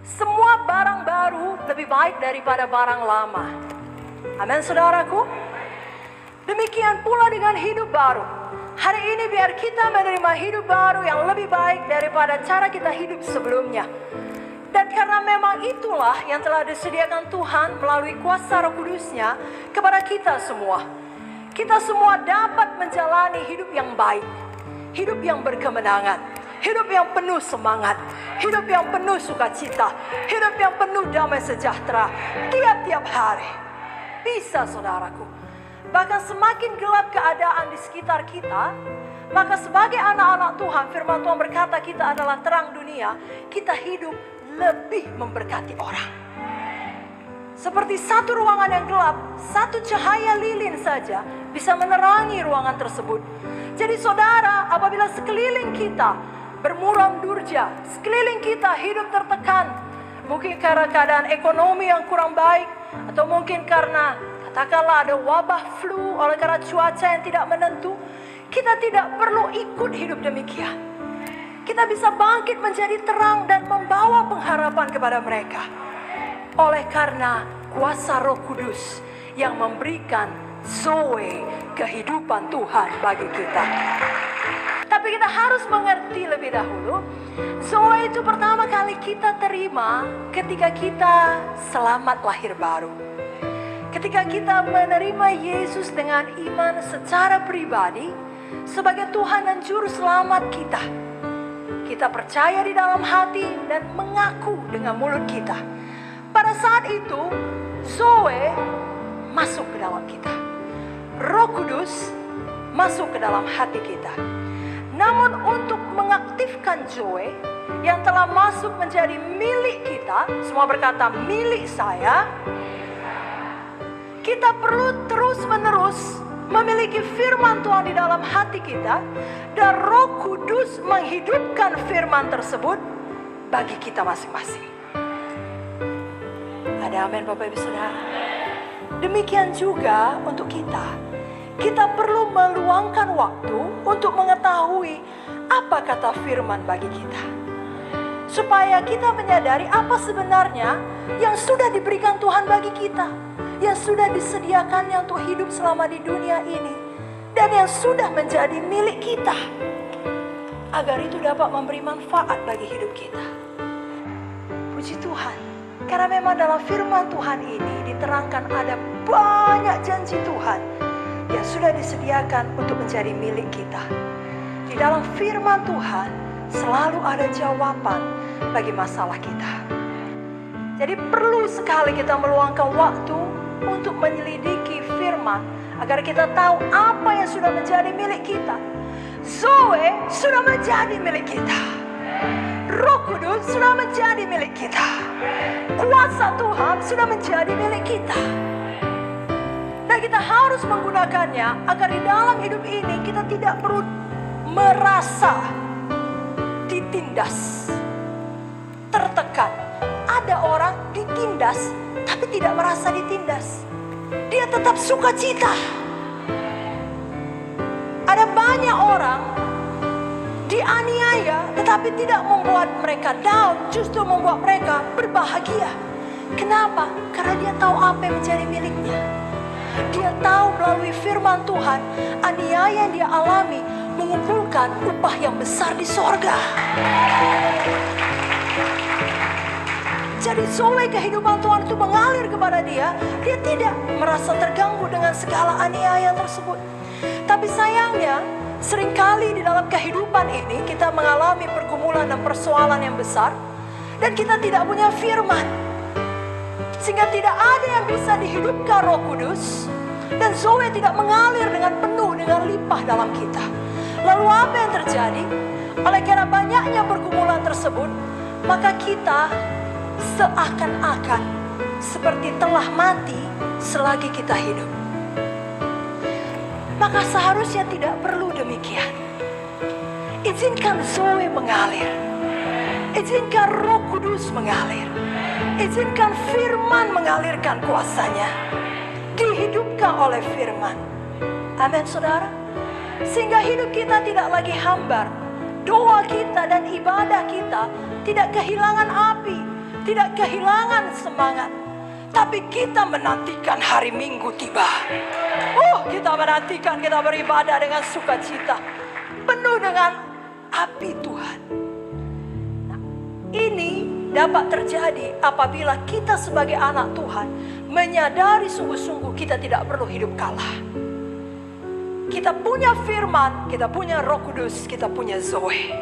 Semua barang baru lebih baik daripada barang lama. Amin, saudaraku. Demikian pula dengan hidup baru. Hari ini biar kita menerima hidup baru yang lebih baik daripada cara kita hidup sebelumnya. Dan karena memang itulah yang telah disediakan Tuhan melalui kuasa Roh Kudus-Nya kepada kita semua. Kita semua dapat menjalani hidup yang baik, hidup yang berkemenangan, hidup yang penuh semangat, hidup yang penuh sukacita, hidup yang penuh damai sejahtera tiap-tiap hari. Bisa, saudaraku. Bahkan semakin gelap keadaan di sekitar kita, maka sebagai anak-anak Tuhan, firman Tuhan berkata kita adalah terang dunia, kita hidup lebih memberkati orang. Seperti satu ruangan yang gelap, satu cahaya lilin saja bisa menerangi ruangan tersebut. Jadi saudara, apabila sekeliling kita bermuram durja, sekeliling kita hidup tertekan, mungkin karena keadaan ekonomi yang kurang baik, atau mungkin karena katakanlah ada wabah flu oleh karena cuaca yang tidak menentu, kita tidak perlu ikut hidup demikian. Kita bisa bangkit menjadi terang dan membawa pengharapan kepada mereka. Oleh karena kuasa Roh Kudus yang memberikan Zoe, kehidupan Tuhan bagi kita. Tapi kita harus mengerti lebih dahulu, Zoe itu pertama kali kita terima ketika kita selamat lahir baru. Ketika kita menerima Yesus dengan iman secara pribadi sebagai Tuhan dan Juru Selamat kita. Kita percaya di dalam hati dan mengaku dengan mulut kita. Pada saat itu, Zoe masuk ke dalam kita. Roh Kudus masuk ke dalam hati kita. Namun untuk mengaktifkan Zoe yang telah masuk menjadi milik kita, semua berkata milik saya, kita perlu terus-menerus memiliki firman Tuhan di dalam hati kita, dan Roh Kudus menghidupkan firman tersebut bagi kita masing-masing. Ada amin Bapak Ibu Saudara. Demikian juga untuk kita. Kita perlu meluangkan waktu untuk mengetahui apa kata firman bagi kita. Supaya kita menyadari apa sebenarnya yang sudah diberikan Tuhan bagi kita, yang sudah disediakannya untuk hidup selama di dunia ini, dan yang sudah menjadi milik kita, agar itu dapat memberi manfaat bagi hidup kita. Puji Tuhan, karena memang dalam firman Tuhan ini diterangkan ada banyak janji Tuhan yang sudah disediakan untuk menjadi milik kita. Di dalam firman Tuhan selalu ada jawaban bagi masalah kita. Jadi perlu sekali kita meluangkan waktu untuk menyelidiki firman agar kita tahu apa yang sudah menjadi milik kita. Zoe sudah menjadi milik kita. Roh Kudus sudah menjadi milik kita. Kuasa Tuhan sudah menjadi milik kita. Dan kita harus menggunakannya agar di dalam hidup ini kita tidak perlu merasa ditindas, tertekan. Ada orang ditindas tapi tidak merasa ditindas. Dia tetap sukacita. Ada banyak orang dianiaya tetapi tidak membuat mereka down, justru membuat mereka berbahagia. Kenapa? Karena dia tahu apa yang menjadi miliknya. Dia tahu melalui firman Tuhan, aniaya yang dia alami mengumpulkan upah yang besar di sorga. Jadi Zoe kehidupan Tuhan itu mengalir kepada dia. Dia tidak merasa terganggu dengan segala aniaya tersebut. Tapi sayangnya, seringkali di dalam kehidupan ini kita mengalami pergumulan dan persoalan yang besar, dan kita tidak punya firman, sehingga tidak ada yang bisa dihidupkan Roh Kudus, dan Zoe tidak mengalir dengan penuh, dengan limpah dalam kita. Lalu apa yang terjadi? Oleh karena banyaknya pergumulan tersebut, maka kita seakan-akan seperti telah mati selagi kita hidup. Maka seharusnya tidak perlu demikian. Izinkan Zoe mengalir. Izinkan Roh Kudus mengalir. Izinkan firman mengalirkan kuasanya. Dihidupkan oleh firman. Amin saudara. Sehingga hidup kita tidak lagi hambar. Doa kita dan ibadah kita tidak kehilangan api. tidak kehilangan semangat. Tapi kita menantikan hari Minggu tiba. Kita menantikan, kita beribadah dengan sukacita, penuh dengan api Tuhan. Nah, ini dapat terjadi apabila kita sebagai anak Tuhan menyadari sungguh-sungguh kita tidak perlu hidup kalah. Kita punya firman, kita punya Roh Kudus, kita punya Zoe.